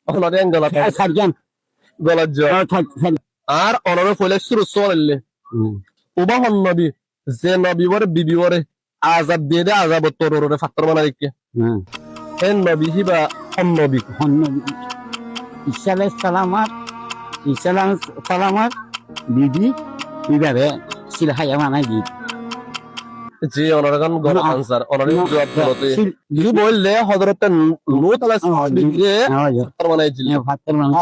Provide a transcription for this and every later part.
অনরে গলা সার্জন গলার জয় আর অনরে ফলে শুরু চলে উবা হন নবী যে নবী বরে বিবি বরে আজাব দিয়ে দে আজাব তোরে ফাত্তর বানা রেখে হেন নবী হিবা হন নবী ঈসা আলাইহিস সালামাত বিবি বিবাহে সিলহায়া বানাই দি যে অনরগান গল আনসার অনরে জবাব দিলতে যদি বললে হযরত লূত আলাইহিস সালাম বিবিরে ফাত্তর বানাইছিল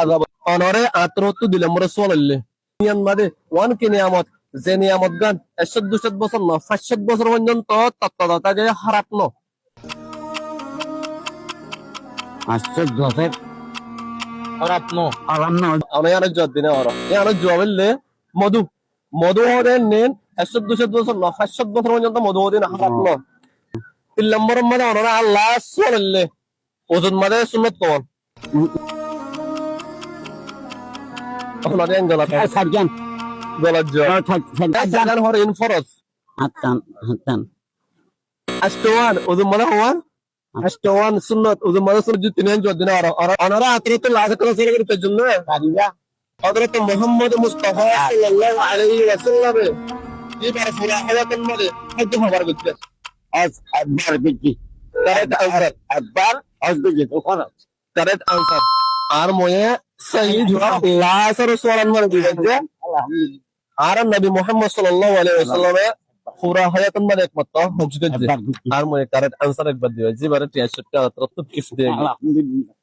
আজাব অনরে আত্রত দিলাম রাসূলুল্লাহ নিয়ান মাদে ওয়ান কি নিয়ামত যে নিয়ামত গান 100-200 বছর না 500 বছর পর্যন্ত তত্ত্বদাতাকে হারাত ন আশ্চর্য হয় হারাত আরাম না আমি আর জব দিনে আর ইয়ার জবাবলে মধু হরে নেন 100-200 বছর না 500 বছর পর্যন্ত মধু দিন হারাত ন তিন নম্বর মানে ওনারা আল্লাহ সুবহানাল্লাহ ওজন মানে সুন্নাত কোন ওনারা গলা সার্জন গলার জয় সাজান হর ইন ফরজ হাতান আষ্টওয়ান ওজন মানে হওয়ান আষ্টওয়ান সুন্নাত ওজন মানে সুন্নাত যে তিন জব দিনে আর ওনারা আতরত লাজ করে সেরে জন্য কারিয়া হযরত মুহাম্মদ মুস্তাফা সাল্লাল্লাহু আলাইহি ওয়াসাল্লাম এই বার পুরা হায়াতের মধ্যে হয়তো খবর করতে আজ একবার বিজি কারেক্ট আনসার একবার আসবে তো খরচ কারেক্ট আনসার আর ময়ে সহি জবাব লাসর সোয়ালান মানে দিয়েছে আর নবী মুহাম্মদ সাল্লাল্লাহু আলাইহি ওয়াসাল্লাম পুরা হায়াতের মধ্যে একমাত্র হজ্জ করতে আর ময়ে কারেক্ট আনসার একবার দিয়েছে এবারে 63 আতরত কিস দিয়ে আলহামদুলিল্লাহ